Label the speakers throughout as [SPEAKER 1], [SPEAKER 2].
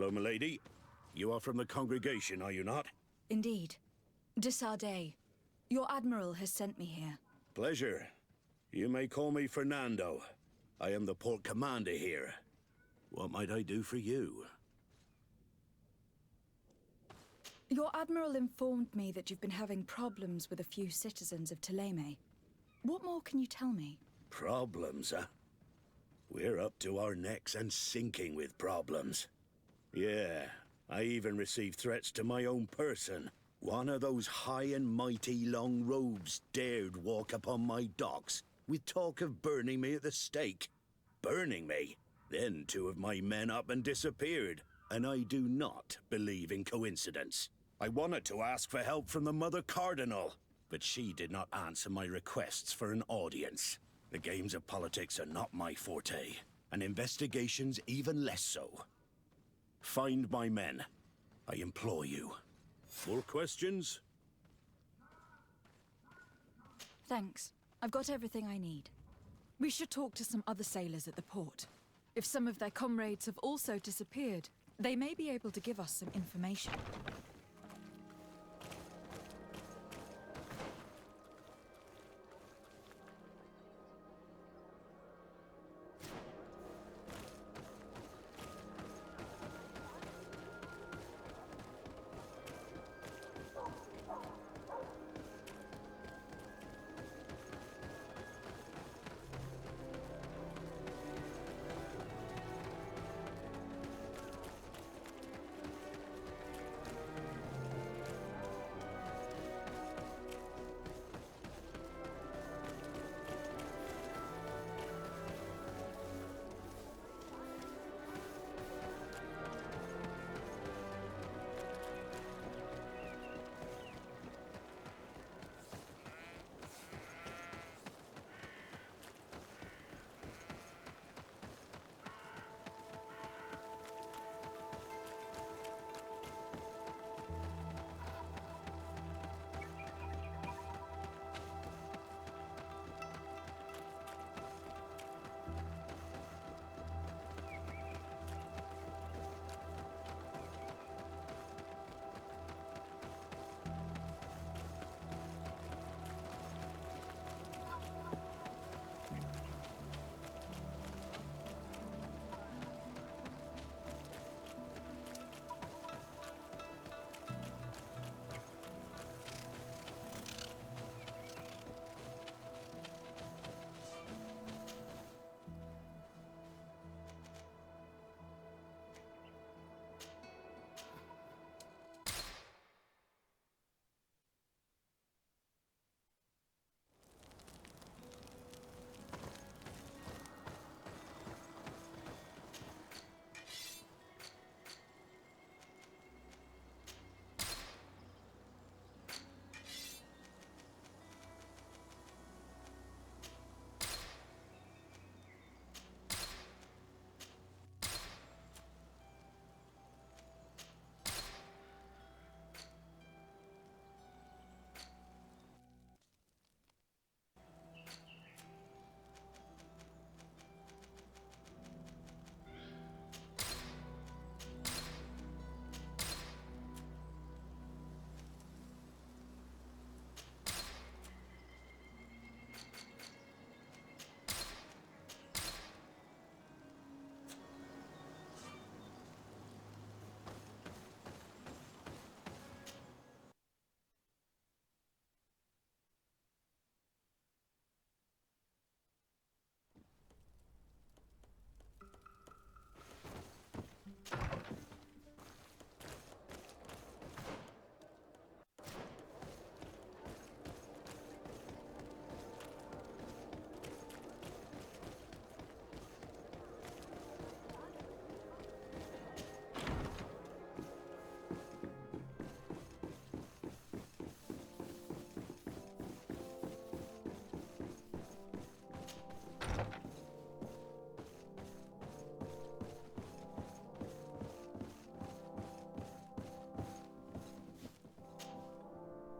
[SPEAKER 1] Hello, milady. You are from the congregation, are you not?
[SPEAKER 2] Indeed. De Sardet. Your admiral has sent me here.
[SPEAKER 1] Pleasure. You may call me Fernando. I am the port commander here. What might I do for you?
[SPEAKER 2] Your admiral informed me that you've been having problems with a few citizens of Thélème. What more can you tell me?
[SPEAKER 1] Problems, huh? We're up to our necks and sinking with problems. Yeah, I even received threats to my own person. One of those high and mighty long robes dared walk upon my docks with talk of burning me at the stake. Burning me? Then two of my men up and disappeared, and I do not believe in coincidence. I wanted to ask for help from the Mother Cardinal, but she did not answer my requests for an audience. The games of politics are not my forte, and investigations even less so. Find my men. I implore you. More questions?
[SPEAKER 2] Thanks. I've got everything I need. We should talk to some other sailors at the port. If some of their comrades have also disappeared, they may be able to give us some information.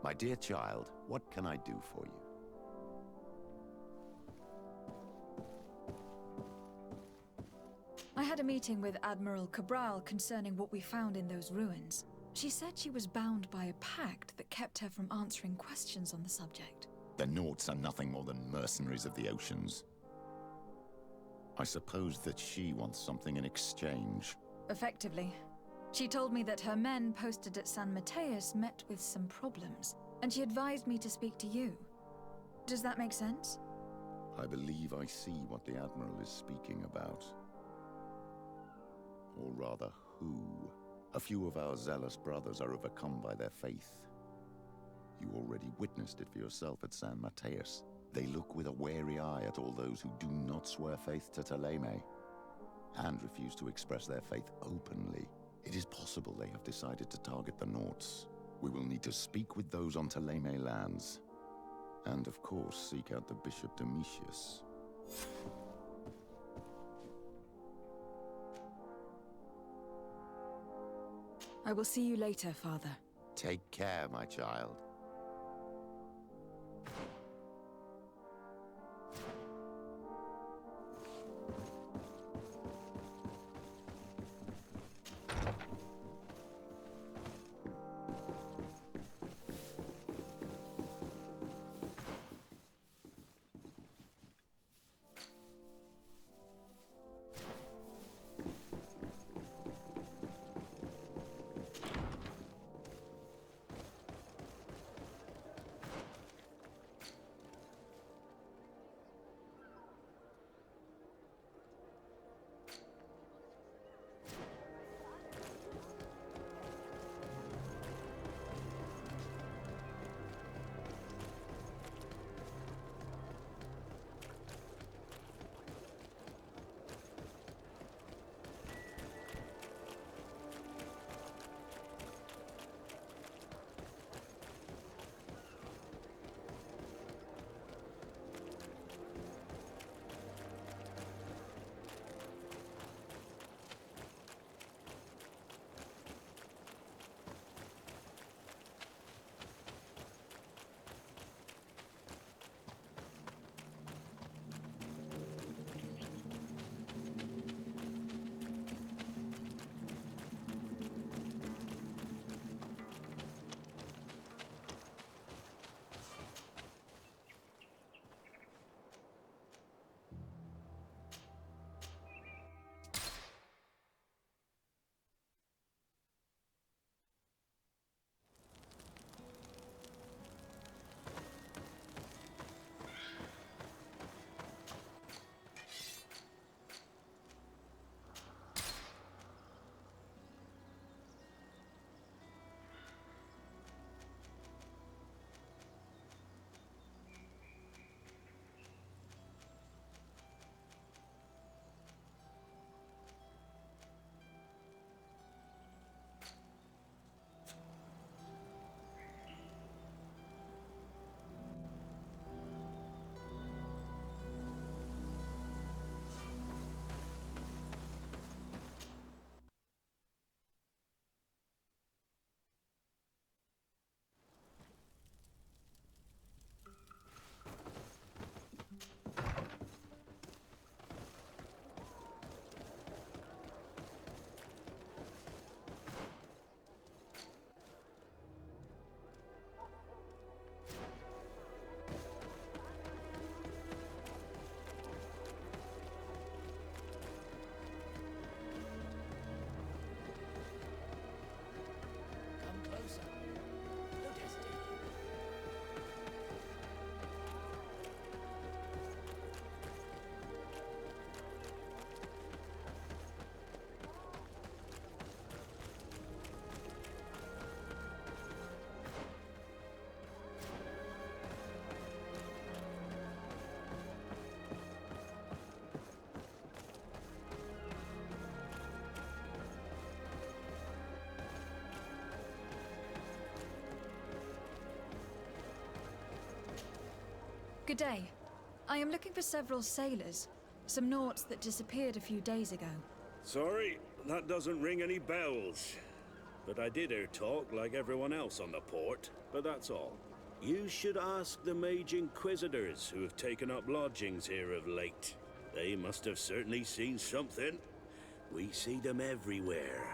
[SPEAKER 3] My dear child, what can I do for you?
[SPEAKER 2] I had a meeting with Admiral Cabral concerning what we found in those ruins. She said she was bound by a pact that kept her from answering questions on the subject.
[SPEAKER 3] The Nauts are nothing more than mercenaries of the oceans. I suppose that she wants something in exchange.
[SPEAKER 2] Effectively. She told me that her men posted at San Mateus met with some problems, and she advised me to speak to you. Does that make sense?
[SPEAKER 3] I believe I see what the Admiral is speaking about. Or rather, who. A few of our zealous brothers are overcome by their faith. You already witnessed it for yourself at San Mateus. They look with a wary eye at all those who do not swear faith to Teleme, and refuse to express their faith openly. It is possible they have decided to target the Nauts. We will need to speak with those on Teleme lands. And of course, seek out the Bishop Domitius.
[SPEAKER 2] I will see you later, Father.
[SPEAKER 3] Take care, my child.
[SPEAKER 2] Good day. I am looking for several sailors. Some Nauts that disappeared a few days ago.
[SPEAKER 1] Sorry, that doesn't ring any bells. But I did hear talk like everyone else on the port, but that's all. You should ask the Mage Inquisitors who have taken up lodgings here of late. They must have certainly seen something. We see them everywhere,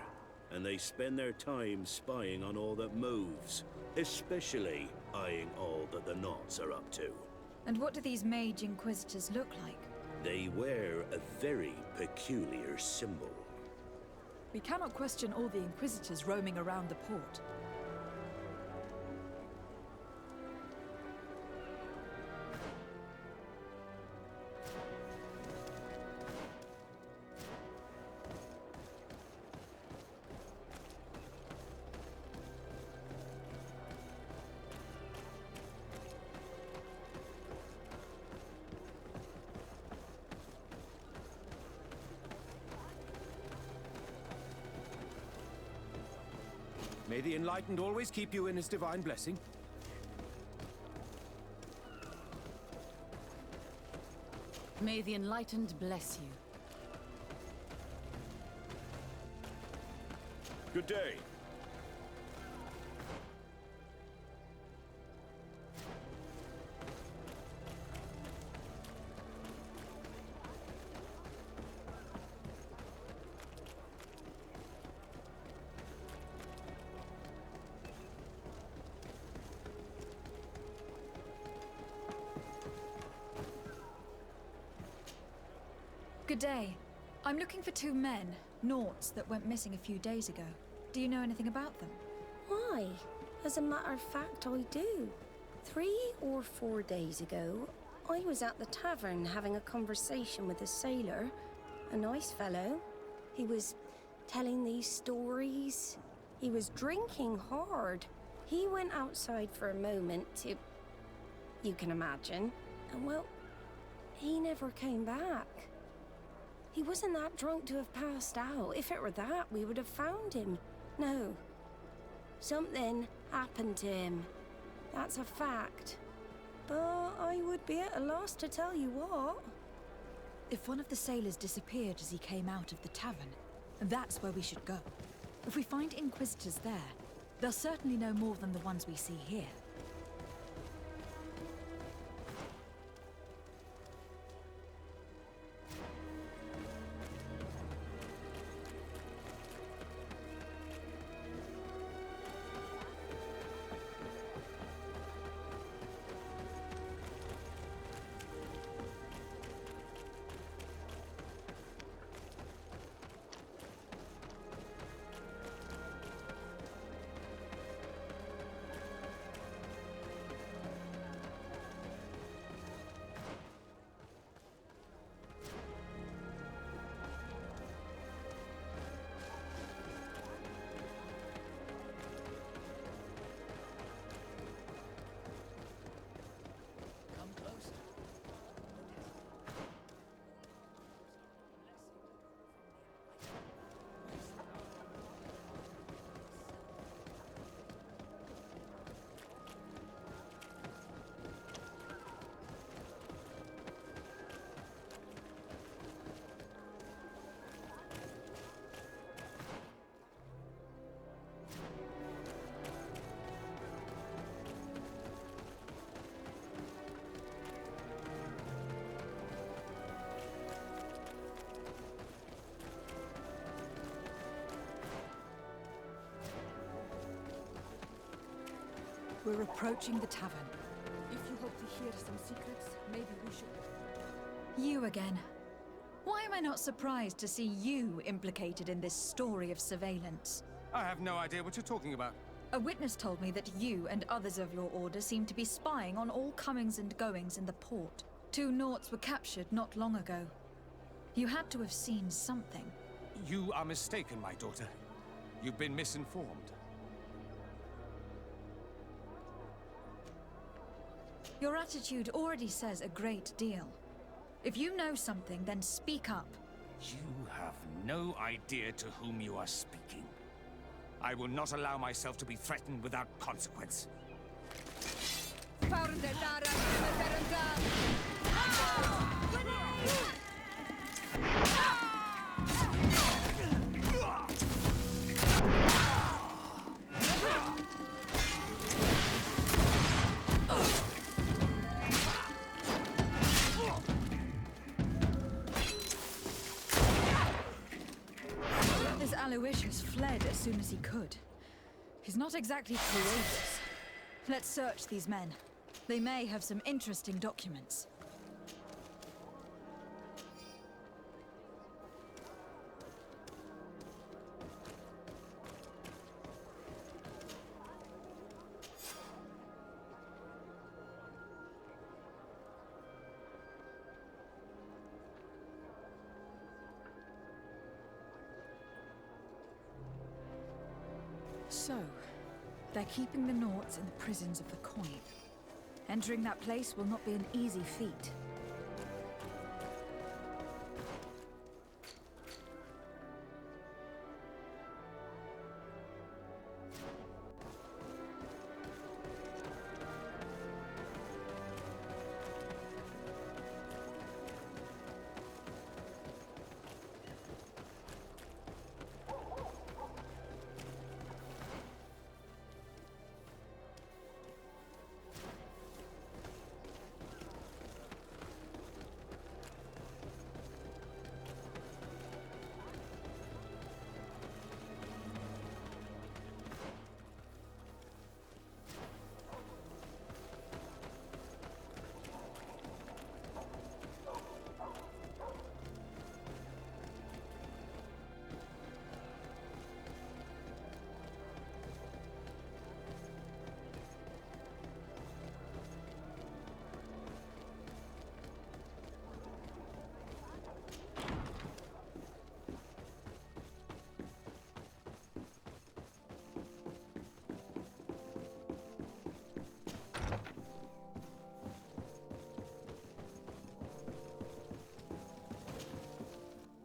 [SPEAKER 1] and they spend their time spying on all that moves, especially eyeing all that the Knots are up to.
[SPEAKER 2] And what do these mage inquisitors look like?
[SPEAKER 1] They wear a very peculiar symbol.
[SPEAKER 2] We cannot question all the inquisitors roaming around the port.
[SPEAKER 4] May the Enlightened always keep you in his divine blessing.
[SPEAKER 5] May the Enlightened bless you.
[SPEAKER 1] Good day.
[SPEAKER 2] Good day. I'm looking for 2 men, Naughts, that went missing a few days ago. Do you know anything about them?
[SPEAKER 6] Why? As a matter of fact, I do. 3 or 4 days ago, I was at the tavern having a conversation with a sailor. A nice fellow. He was telling these stories. He was drinking hard. He went outside for a moment to... you can imagine. And well, he never came back. He wasn't that drunk to have passed out. If it were that, we would have found him. No. Something happened to him. That's a fact. But I would be at a loss to tell you what.
[SPEAKER 2] If one of the sailors disappeared as he came out of the tavern, that's where we should go. If we find inquisitors there, they'll certainly know more than the ones we see here. We're approaching the tavern.
[SPEAKER 5] If you hope to hear some secrets, maybe we should...
[SPEAKER 2] You again. Why am I not surprised to see you implicated in this story of surveillance?
[SPEAKER 4] I have no idea what you're talking about.
[SPEAKER 2] A witness told me that you and others of your order seem to be spying on all comings and goings in the port. 2 Naughts were captured not long ago. You had to have seen something.
[SPEAKER 4] You are mistaken, my daughter. You've been misinformed.
[SPEAKER 2] Your attitude already says a great deal. If you know something, then speak up.
[SPEAKER 4] You have no idea to whom you are speaking. I will not allow myself to be threatened without consequence.
[SPEAKER 2] Aloysius fled as soon as he could. He's not exactly courageous. Let's search these men. They may have some interesting documents. So, they're keeping the Nauts in the prisons of the Coin. Entering that place will not be an easy feat.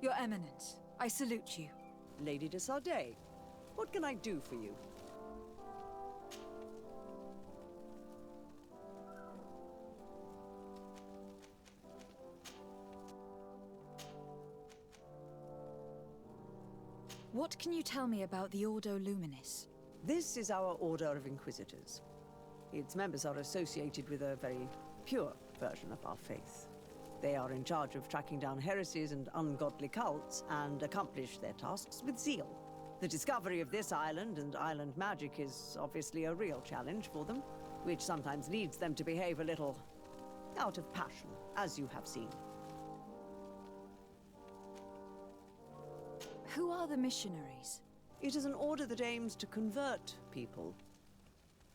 [SPEAKER 2] Your Eminence, I salute you.
[SPEAKER 7] Lady de Sardet, what can I do for you?
[SPEAKER 2] What can you tell me about the Ordo Luminis?
[SPEAKER 7] This is our Order of Inquisitors. Its members are associated with a very pure version of our faith. They are in charge of tracking down heresies and ungodly cults, and accomplish their tasks with zeal. The discovery of this island and island magic is obviously a real challenge for them, which sometimes leads them to behave a little out of passion, as you have seen.
[SPEAKER 2] Who are the missionaries?
[SPEAKER 7] It is an order that aims to convert people.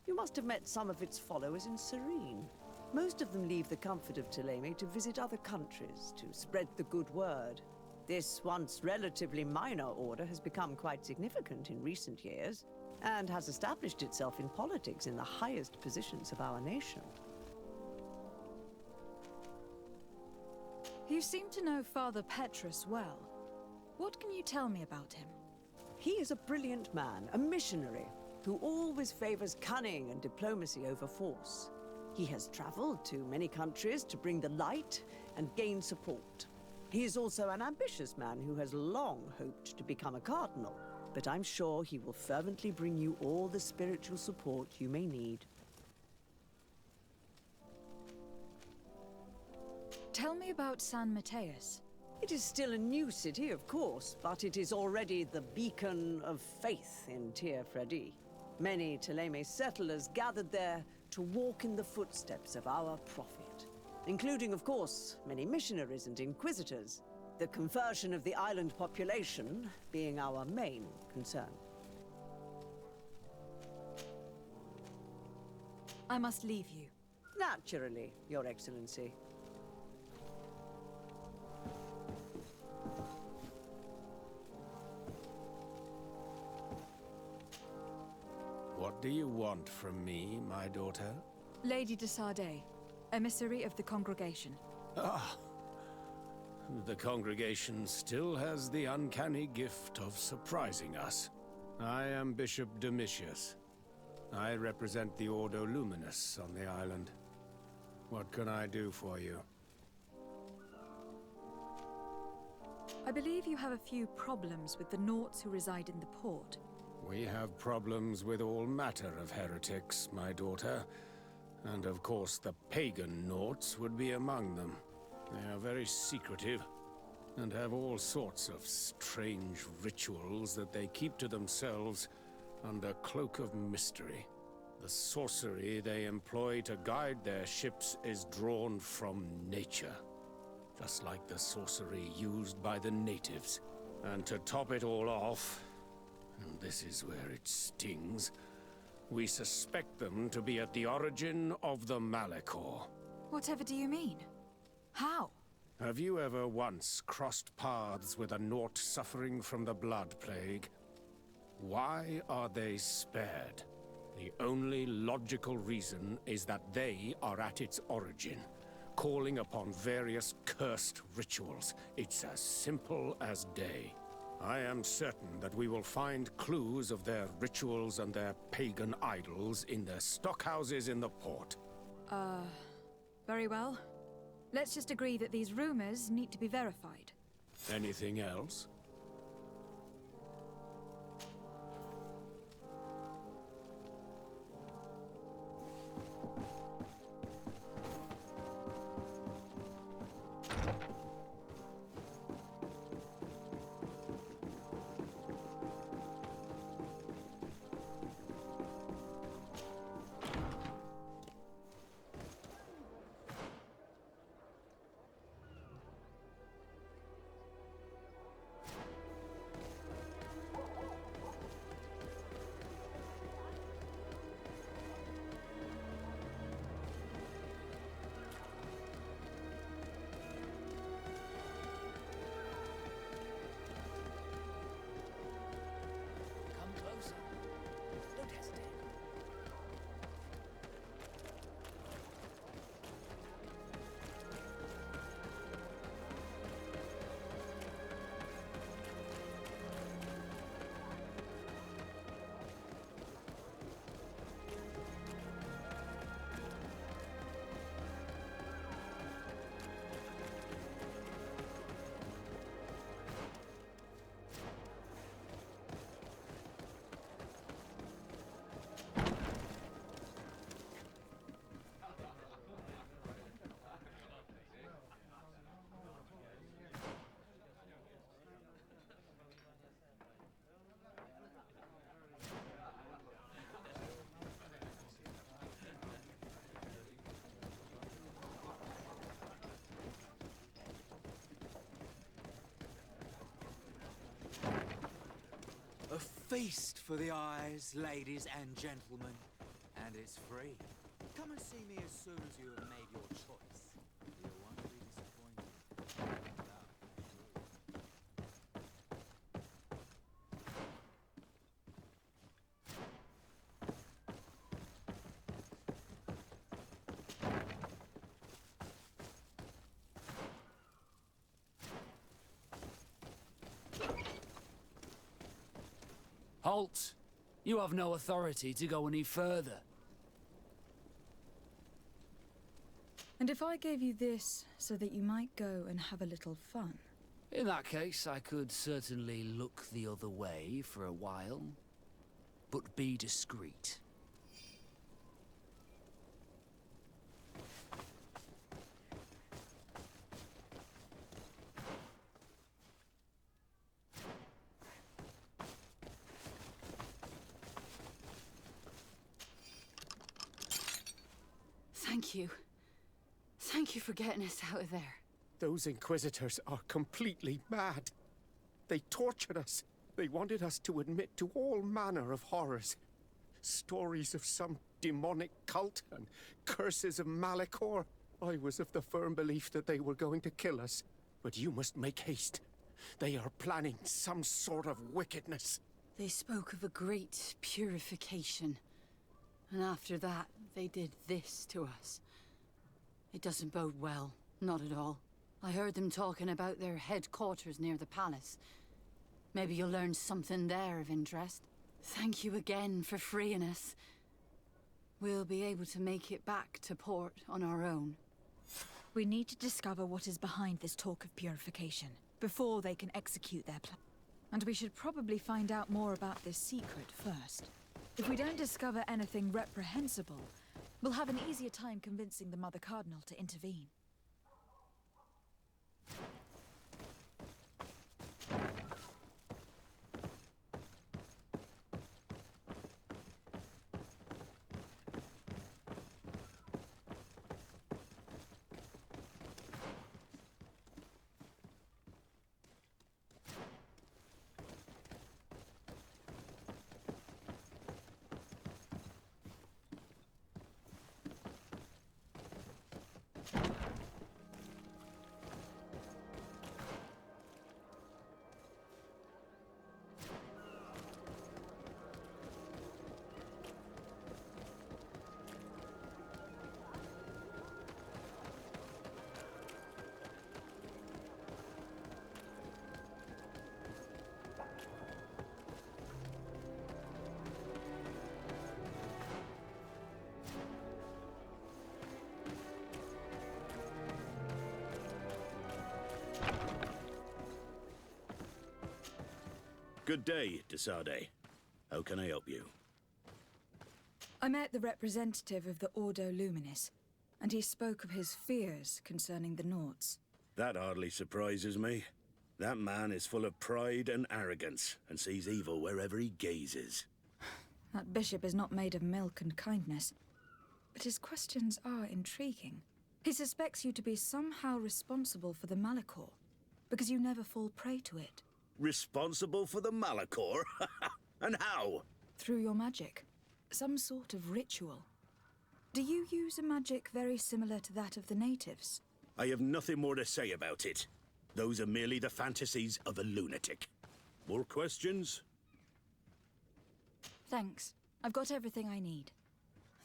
[SPEAKER 7] You must have met some of its followers in Serene. Most of them leave the comfort of Thélème to visit other countries, to spread the good word. This once relatively minor order has become quite significant in recent years, and has established itself in politics in the highest positions of our nation.
[SPEAKER 2] You seem to know Father Petrus well. What can you tell me about him?
[SPEAKER 7] He is a brilliant man, a missionary, who always favors cunning and diplomacy over force. He has traveled to many countries to bring the light and gain support. He is also an ambitious man who has long hoped to become a cardinal, but I'm sure he will fervently bring you all the spiritual support you may need.
[SPEAKER 2] Tell me about San Mateus.
[SPEAKER 7] It is still a new city, of course, but it is already the beacon of faith in Tir Fredi. Many Thélème settlers gathered there to walk in the footsteps of our prophet, including, of course, many missionaries and inquisitors, the conversion of the island population being our main concern.
[SPEAKER 2] I must leave you.
[SPEAKER 7] Naturally, Your Excellency.
[SPEAKER 4] What do you want from me, my daughter?
[SPEAKER 2] Lady de Sardet, emissary of the congregation.
[SPEAKER 4] Ah, the congregation still has the uncanny gift of surprising us. I am Bishop Domitius. I represent the Ordo Luminis on the island. What can I do for you?
[SPEAKER 2] I believe you have a few problems with the Nauts who reside in the port.
[SPEAKER 4] We have problems with all matter of heretics, my daughter. And of course the pagan Nauts would be among them. They are very secretive, and have all sorts of strange rituals that they keep to themselves under cloak of mystery. The sorcery they employ to guide their ships is drawn from nature, just like the sorcery used by the natives. And to top it all off, and this is where it stings, we suspect them to be at the origin of the Malachor.
[SPEAKER 2] Whatever do you mean? How?
[SPEAKER 4] Have you ever once crossed paths with a Nort suffering from the Blood Plague? Why are they spared? The only logical reason is that they are at its origin, calling upon various cursed rituals. It's as simple as day. I am certain that we will find clues of their rituals and their pagan idols in their stockhouses in the port.
[SPEAKER 2] Very well. Let's just agree that these rumors need to be verified.
[SPEAKER 4] Anything else?
[SPEAKER 8] A feast for the eyes, ladies and gentlemen. And it's free. Come and see me as soon as you have made your choice. You won't be disappointed.
[SPEAKER 9] Halt! You have no authority to go any further.
[SPEAKER 2] And if I gave you this so that you might go and have a little fun?
[SPEAKER 9] In that case, I could certainly look the other way for a while. But be discreet.
[SPEAKER 5] Thank you. Thank you for getting us out of there.
[SPEAKER 4] Those Inquisitors are completely mad. They tortured us. They wanted us to admit to all manner of horrors. Stories of some demonic cult and curses of Malachor. I was of the firm belief that they were going to kill us. But you must make haste. They are planning some sort of wickedness.
[SPEAKER 5] They spoke of a great purification. And after that, they did this to us. It doesn't bode well. Not at all. I heard them talking about their headquarters near the palace. Maybe you'll learn something there of interest. Thank you again for freeing us. We'll be able to make it back to port on our own.
[SPEAKER 2] We need to discover what is behind this talk of purification, before they can execute their plan. And we should probably find out more about this secret first. If we don't discover anything reprehensible, we'll have an easier time convincing the Mother Cardinal to intervene.
[SPEAKER 1] Good day, Desade. How can I help you?
[SPEAKER 2] I met the representative of the Ordo Luminis, and he spoke of his fears concerning the Nauts.
[SPEAKER 1] That hardly surprises me. That man is full of pride and arrogance, and sees evil wherever he gazes.
[SPEAKER 2] That bishop is not made of milk and kindness, but his questions are intriguing. He suspects you to be somehow responsible for the Malachor, because you never fall prey to it.
[SPEAKER 1] Responsible for the Malachor? And how?
[SPEAKER 2] Through your magic. Some sort of ritual. Do you use a magic very similar to that of the natives?
[SPEAKER 1] I have nothing more to say about it. Those are merely the fantasies of a lunatic. More questions?
[SPEAKER 2] Thanks. I've got everything I need.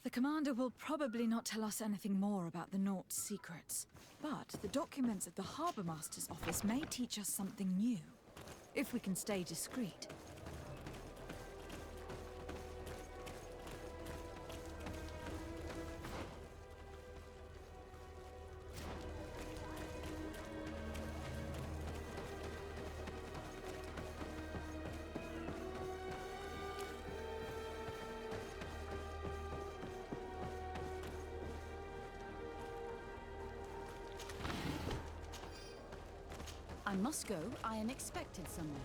[SPEAKER 2] The commander will probably not tell us anything more about the Naught's secrets, but the documents at the Harbour Master's office may teach us something new, if we can stay discreet.
[SPEAKER 5] I must go. I am expected somewhere.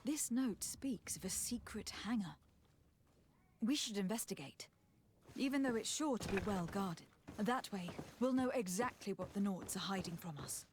[SPEAKER 2] This note speaks of a secret hangar. We should investigate, even though it's sure to be well guarded. That way, we'll know exactly what the Nauts are hiding from us.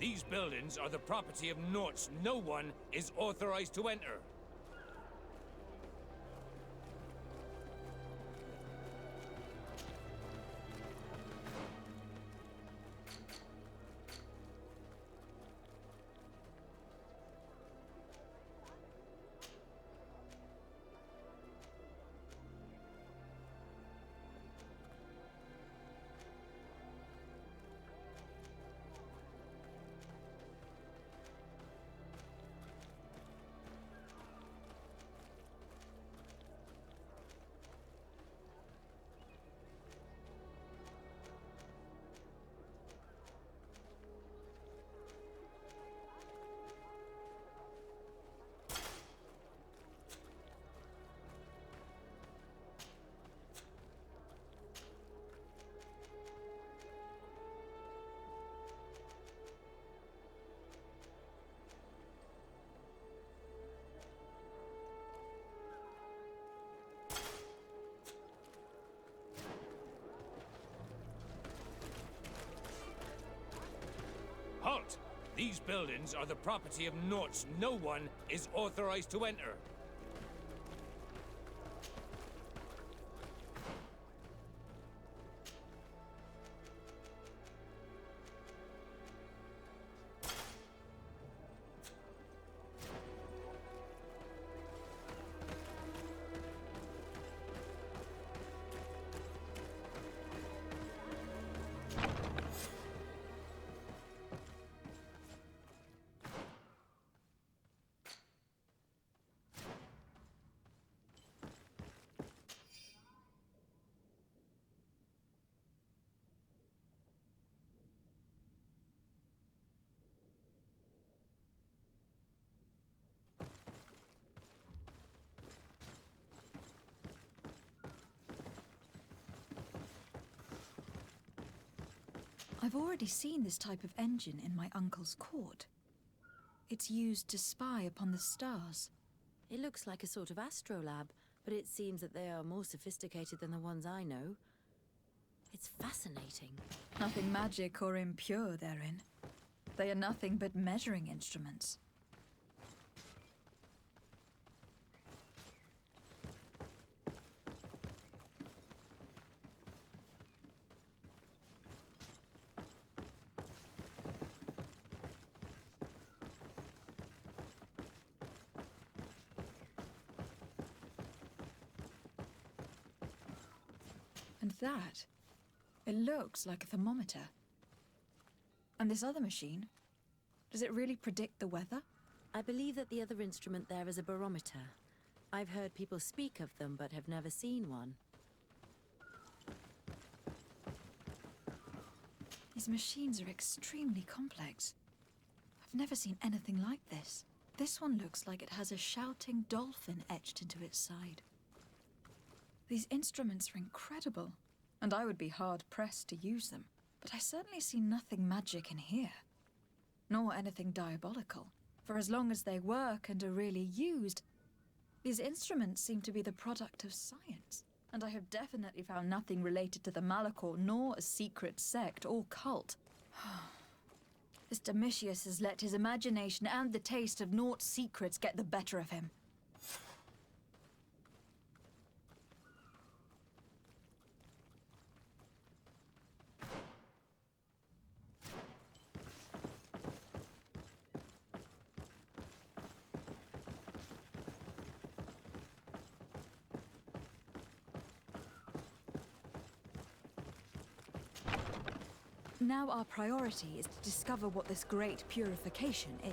[SPEAKER 10] These buildings are the property of Norts no one is authorized to enter. Halt! These buildings are the property of Norts no one is authorized to enter.
[SPEAKER 2] I've already seen this type of engine in my uncle's court. It's used to spy upon the stars.
[SPEAKER 11] It looks like a sort of astrolabe, but it seems that they are more sophisticated than the ones I know. It's fascinating.
[SPEAKER 2] Nothing magic or impure therein. They are nothing but measuring instruments. And that, it looks like a thermometer. And this other machine, does it really predict the weather?
[SPEAKER 11] I believe that the other instrument there is a barometer. I've heard people speak of them, but have never seen one.
[SPEAKER 2] These machines are extremely complex. I've never seen anything like this. This one looks like it has a shouting dolphin etched into its side. These instruments are incredible, and I would be hard-pressed to use them. But I certainly see nothing magic in here, nor anything diabolical. For as long as they work and are really used, these instruments seem to be the product of science. And I have definitely found nothing related to the Malachor, nor a secret sect or cult. This Domitius has let his imagination and the taste of Nort's secrets get the better of him. Now our priority is to discover what this great purification is.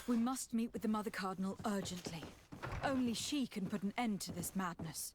[SPEAKER 2] We must meet with the Mother Cardinal urgently. Only she can put an end to this madness.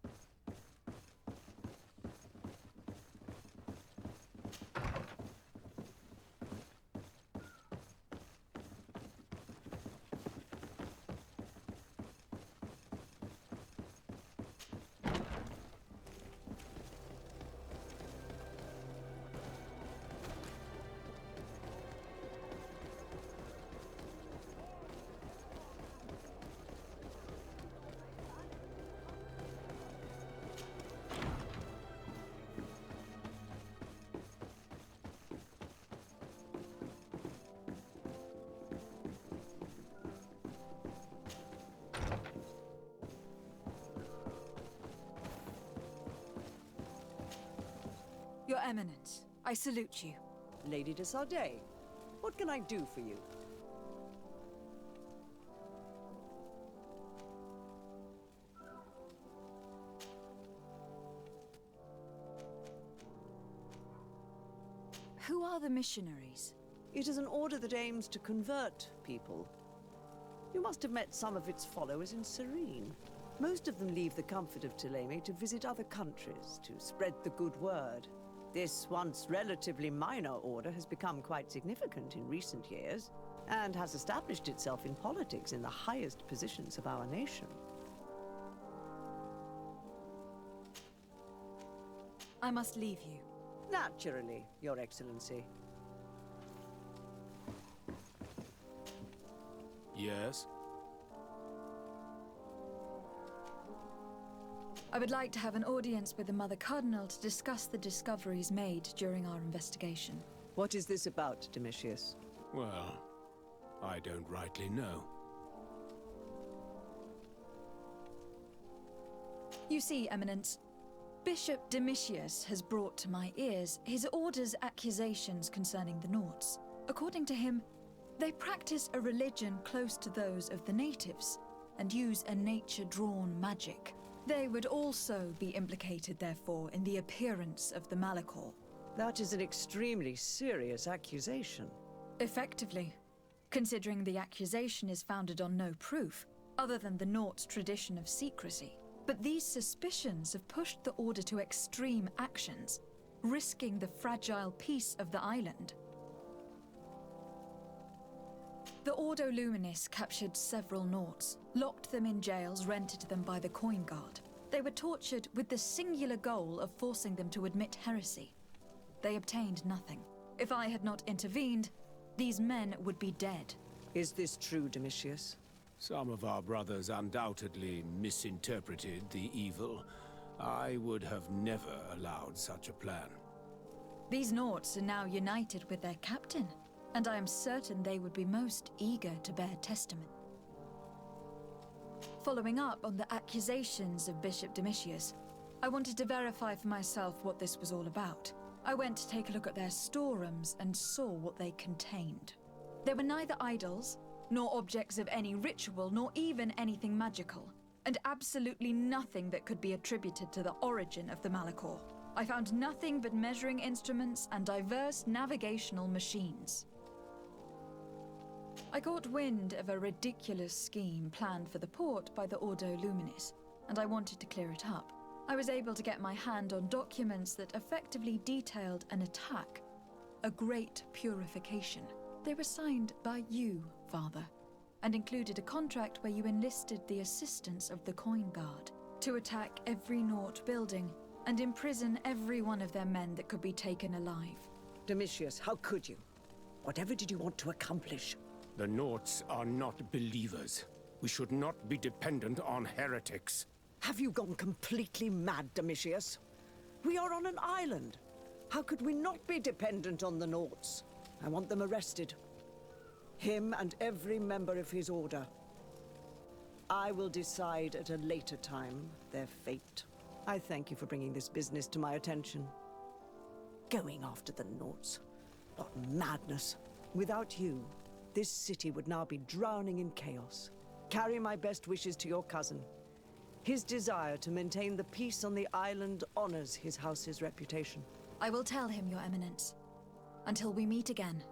[SPEAKER 2] Your Eminence, I salute you.
[SPEAKER 7] Lady de Sardet, what can I do for you?
[SPEAKER 2] Who are the missionaries?
[SPEAKER 7] It is an order that aims to convert people. You must have met some of its followers in Serene. Most of them leave the comfort of Thélème to visit other countries, to spread the good word. This once relatively minor order has become quite significant in recent years, and has established itself in politics in the highest positions of our nation.
[SPEAKER 2] I must leave you.
[SPEAKER 7] Naturally, Your Excellency.
[SPEAKER 4] Yes?
[SPEAKER 2] I would like to have an audience with the Mother Cardinal to discuss the discoveries made during our investigation.
[SPEAKER 7] What is this about, Domitius?
[SPEAKER 4] Well, I don't rightly know.
[SPEAKER 2] You see, Eminence, Bishop Domitius has brought to my ears his order's accusations concerning the Nauts. According to him, they practice a religion close to those of the natives, and use a nature-drawn magic. They would also be implicated, therefore, in the appearance of the Malachor.
[SPEAKER 7] That is an extremely serious accusation.
[SPEAKER 2] Effectively, considering the accusation is founded on no proof, other than the Nauts' tradition of secrecy. But these suspicions have pushed the Order to extreme actions, risking the fragile peace of the island. The Ordo Luminis captured several Nauts, locked them in jails rented to them by the Coin Guard. They were tortured with the singular goal of forcing them to admit heresy. They obtained nothing. If I had not intervened, these men would be dead.
[SPEAKER 7] Is this true, Domitius?
[SPEAKER 4] Some of our brothers undoubtedly misinterpreted the evil. I would have never allowed such a plan.
[SPEAKER 2] These Nauts are now united with their captain, and I am certain they would be most eager to bear testament. Following up on the accusations of Bishop Domitius, I wanted to verify for myself what this was all about. I went to take a look at their storerooms and saw what they contained. There were neither idols, nor objects of any ritual, nor even anything magical, and absolutely nothing that could be attributed to the origin of the Malachor. I found nothing but measuring instruments and diverse navigational machines. I caught wind of a ridiculous scheme planned for the port by the Ordo Luminis, and I wanted to clear it up. I was able to get my hand on documents that effectively detailed an attack, a great purification. They were signed by you, Father, and included a contract where you enlisted the assistance of the Coin Guard to attack every Naut building and imprison every one of their men that could be taken alive.
[SPEAKER 7] Domitius, how could you? Whatever did you want to accomplish?
[SPEAKER 4] The Nauts are not believers. We should not be dependent on heretics.
[SPEAKER 7] Have you gone completely mad, Domitius? We are on an island. How could we not be dependent on the Nauts? I want them arrested. Him and every member of his order. I will decide at a later time their fate. I thank you for bringing this business to my attention. Going after the Nauts. What madness. Without you, this city would now be drowning in chaos. Carry my best wishes to your cousin. His desire to maintain the peace on the island honors his house's reputation.
[SPEAKER 2] I will tell him, Your Eminence. Until we meet again.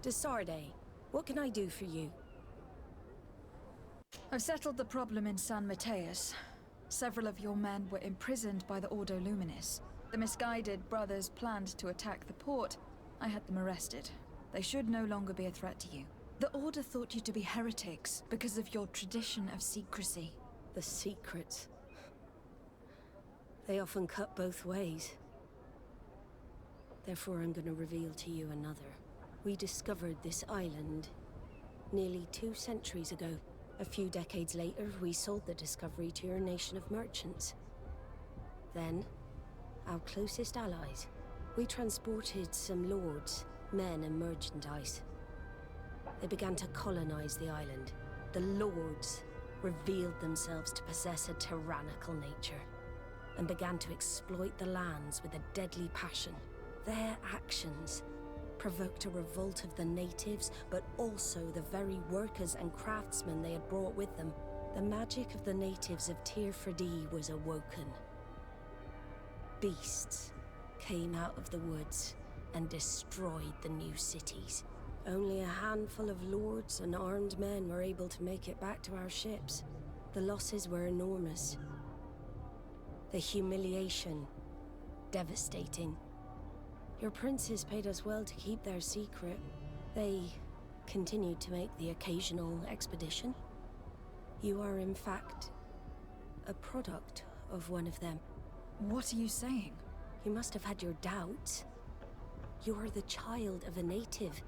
[SPEAKER 6] De Sarde, what can I do for you?
[SPEAKER 2] I've settled the problem in San Mateus. Several of your men were imprisoned by the Ordo Luminis. The misguided brothers planned to attack the port. I had them arrested. They should no longer be a threat to you. The Order thought you to be heretics because of your tradition of secrecy.
[SPEAKER 6] The secrets. They often cut both ways. Therefore, I'm going to reveal to you another. We discovered this island nearly 2 centuries ago. A few decades later, we sold the discovery to your nation of merchants. Then, our closest allies. We transported some lords, men and merchandise. They began to colonize the island. The lords revealed themselves to possess a tyrannical nature and began to exploit the lands with a deadly passion. Their actions provoked a revolt of the natives, but also the very workers and craftsmen they had brought with them. The magic of the natives of Tir Fredee was awoken. Beasts came out of the woods and destroyed the new cities. Only a handful of lords and armed men were able to make it back to our ships. The losses were enormous. The humiliation, devastating. Your princes paid us well to keep their secret. They continued to make the occasional expedition. You are, in fact, a product of one of them.
[SPEAKER 2] What are you saying?
[SPEAKER 6] You must have had your doubts. You are the child of a native.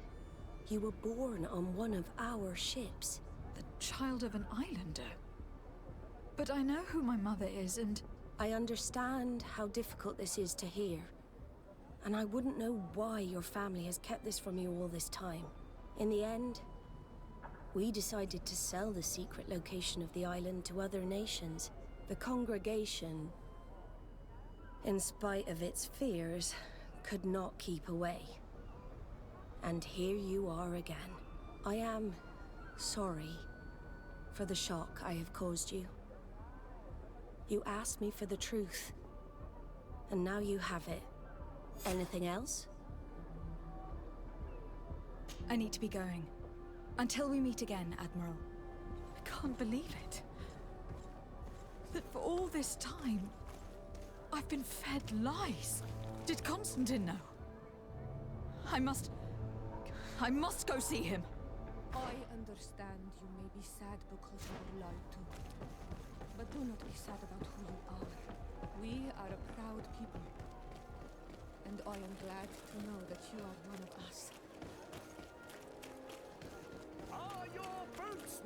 [SPEAKER 6] You were born on one of our ships.
[SPEAKER 2] The child of an islander? But I know who my mother is, and...
[SPEAKER 6] I understand how difficult this is to hear. And I wouldn't know why your family has kept this from you all this time. In the end, we decided to sell the secret location of the island to other nations. The congregation, in spite of its fears, could not keep away. And here you are again. I am sorry for the shock I have caused you. You asked me for the truth, and now you have it. Anything else?
[SPEAKER 2] I need to be going. Until we meet again, Admiral. I can't believe it. That for all this time, I've been fed lies. Did Constantine know? I must go see him.
[SPEAKER 12] I understand you may be sad because you were lied to. But do not be sad about who you are. We are a proud people. And I am glad to know that you are one of us.
[SPEAKER 13] Are your boots?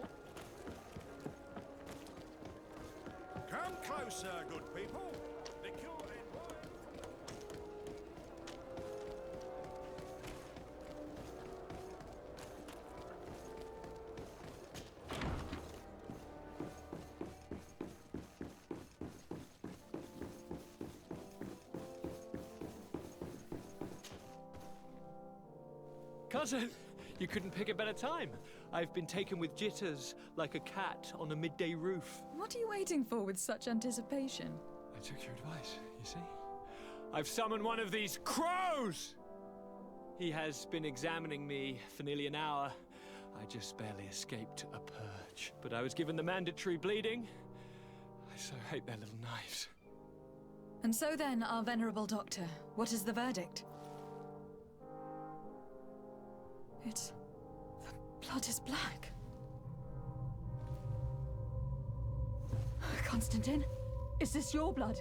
[SPEAKER 13] Come closer, good people. The cure in wine.
[SPEAKER 14] Cousin, you couldn't pick a better time. I've been taken with jitters, like a cat on a midday roof.
[SPEAKER 2] What are you waiting for with such anticipation?
[SPEAKER 14] I took your advice, you see? I've summoned one of these crows! He has been examining me for nearly an hour. I just barely escaped a purge. But I was given the mandatory bleeding. I so hate their little knives.
[SPEAKER 2] And so then, our venerable doctor, what is the verdict? The blood is black. Constantine, is this your blood?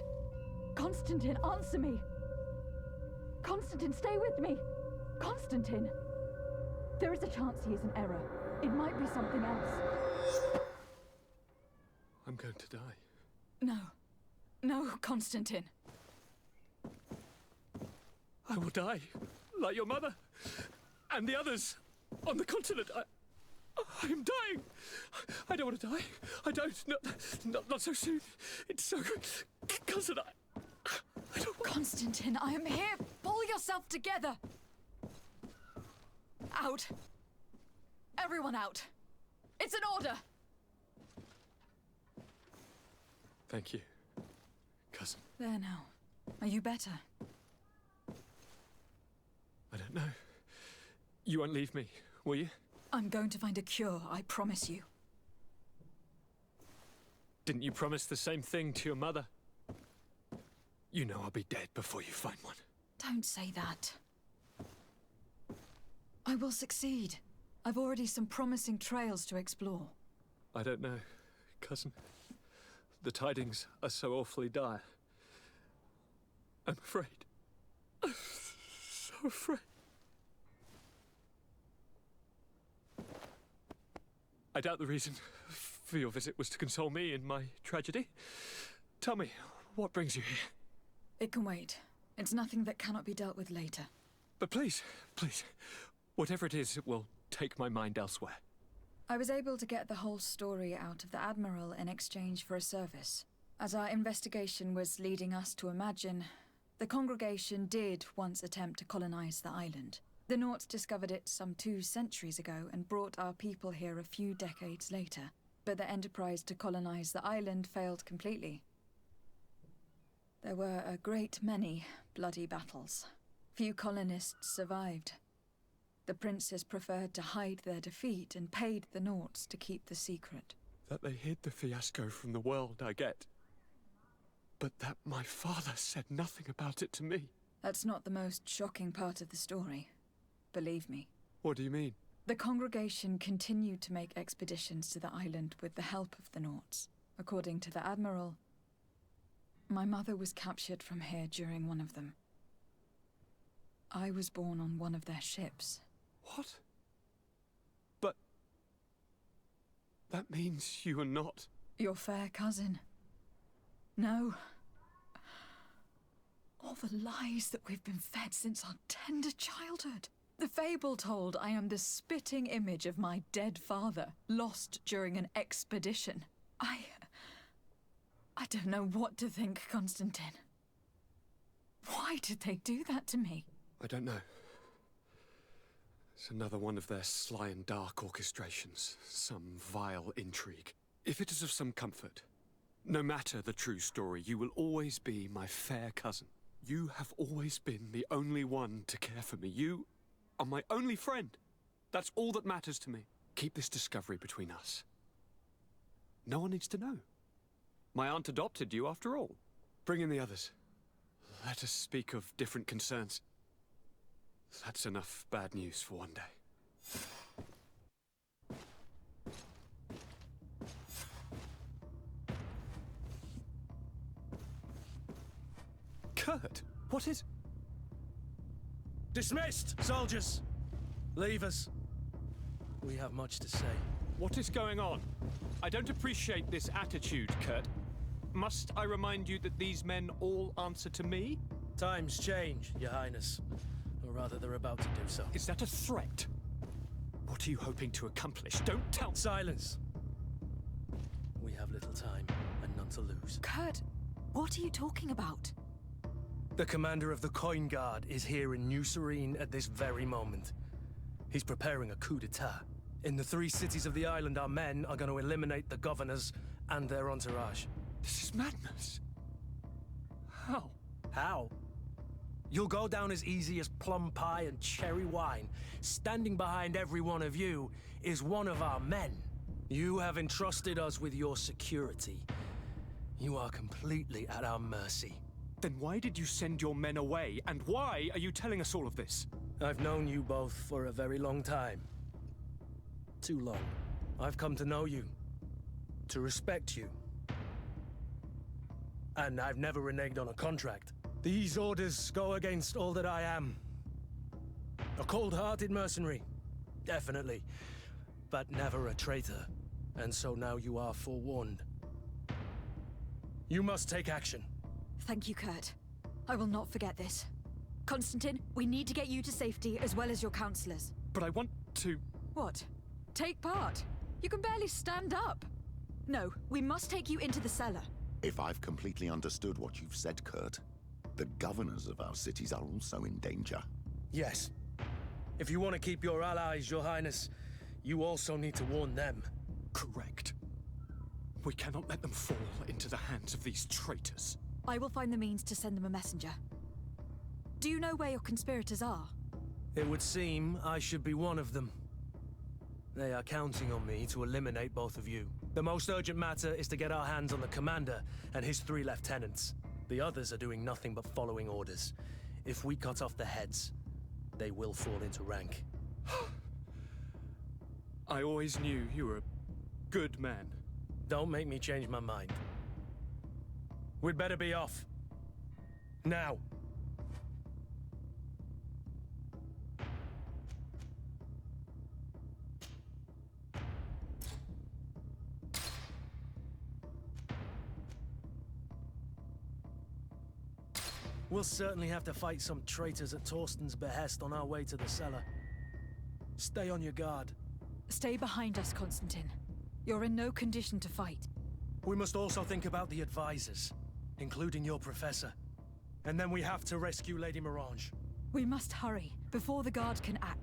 [SPEAKER 2] Constantine, answer me! Constantine, stay with me! Constantine! There is a chance he is in error. It might be something else.
[SPEAKER 14] I'm going to die.
[SPEAKER 2] No. No, Constantine.
[SPEAKER 14] I will die, like your mother. And the others on the continent. I am dying. I don't want to die. I don't. Not so soon. It's so good. Cousin, I don't want...
[SPEAKER 2] Constantine, I am here. Pull yourself together. Out. Everyone out. It's an order.
[SPEAKER 14] Thank you, cousin.
[SPEAKER 2] There now. Are you better?
[SPEAKER 14] I don't know. You won't leave me, will you?
[SPEAKER 2] I'm going to find a cure, I promise you.
[SPEAKER 14] Didn't you promise the same thing to your mother? You know I'll be dead before you find one.
[SPEAKER 2] Don't say that. I will succeed. I've already some promising trails to explore.
[SPEAKER 14] I don't know, cousin. The tidings are so awfully dire. I'm afraid. I'm so afraid. I doubt the reason for your visit was to console me in my tragedy. Tell me, what brings you here?
[SPEAKER 2] It can wait. It's nothing that cannot be dealt with later.
[SPEAKER 14] But please, please, whatever it is, it will take my mind elsewhere.
[SPEAKER 2] I was able to get the whole story out of the Admiral in exchange for a service. As our investigation was leading us to imagine, the congregation did once attempt to colonize the island. The Nauts discovered it some 2 centuries ago and brought our people here a few decades later. But the enterprise to colonize the island failed completely. There were a great many bloody battles. Few colonists survived. The princes preferred to hide their defeat and paid the Nauts to keep the secret.
[SPEAKER 14] That they hid the fiasco from the world, I get. But that my father said nothing about it to me.
[SPEAKER 2] That's not the most shocking part of the story. Believe me.
[SPEAKER 14] What do you mean?
[SPEAKER 2] The congregation continued to make expeditions to the island with the help of the Nauts. According to the Admiral, my mother was captured from here during one of them. I was born on one of their ships.
[SPEAKER 14] What? But... that means you are not...
[SPEAKER 2] your fair cousin. No. All the lies that we've been fed since our tender childhood. The fable told I am the spitting image of my dead father, lost during an expedition. I don't know what to think, Constantine. Why did they do that to me?
[SPEAKER 14] I don't know. It's another one of their sly and dark orchestrations. Some vile intrigue. If it is of some comfort, no matter the true story, you will always be my fair cousin. You have always been the only one to care for me. You are my only friend. That's all that matters to me. Keep this discovery between us. No one needs to know. My aunt adopted you after all. Bring in the others. Let us speak of different concerns. That's enough bad news for one day. Kurt, what is...
[SPEAKER 15] Dismissed, soldiers! Leave us. We have much to say.
[SPEAKER 14] What is going on? I don't appreciate this attitude, Kurt. Must I remind you that these men all answer to me?
[SPEAKER 15] Times change, Your Highness. Or rather, they're about to do so.
[SPEAKER 14] Is that a threat? What are you hoping to accomplish? Don't tell...
[SPEAKER 15] Silence! We have little time, and none to lose.
[SPEAKER 2] Kurt, what are you talking about?
[SPEAKER 15] The commander of the Coin Guard is here in New Serene at this very moment. He's preparing a coup d'etat. In the 3 cities of the island, our men are going to eliminate the governors and their entourage.
[SPEAKER 14] This is madness. How?
[SPEAKER 15] How? You'll go down as easy as plum pie and cherry wine. Standing behind every one of you is one of our men. You have entrusted us with your security. You are completely at our mercy.
[SPEAKER 14] Then why did you send your men away? And why are you telling us all of this?
[SPEAKER 15] I've known you both for a very long time. Too long. I've come to know you. To respect you. And I've never reneged on a contract. These orders go against all that I am. A cold-hearted mercenary. Definitely. But never a traitor. And so now you are forewarned. You must take action.
[SPEAKER 2] Thank you, Kurt. I will not forget this. Constantine, we need to get you to safety as well as your counselors.
[SPEAKER 14] But I want to...
[SPEAKER 2] What? Take part? You can barely stand up. No, we must take you into the cellar.
[SPEAKER 3] If I've completely understood what you've said, Kurt, the governors of our cities are also in danger.
[SPEAKER 15] Yes. If you want to keep your allies, Your Highness, you also need to warn them.
[SPEAKER 14] Correct. We cannot let them fall into the hands of these traitors.
[SPEAKER 2] I will find the means to send them a messenger. Do you know where your conspirators are?
[SPEAKER 15] It would seem I should be one of them. They are counting on me to eliminate both of you. The most urgent matter is to get our hands on the commander and his 3 lieutenants. The others are doing nothing but following orders. If we cut off the heads, they will fall into rank.
[SPEAKER 14] I always knew you were a good man.
[SPEAKER 15] Don't make me change my mind. We'd better be off. Now. We'll certainly have to fight some traitors at Torsten's behest on our way to the cellar. Stay on your guard.
[SPEAKER 2] Stay behind us, Constantine. You're in no condition to fight.
[SPEAKER 15] We must also think about the advisors, including your professor. And then we have to rescue Lady Mirange.
[SPEAKER 2] We must hurry, before the guard can act.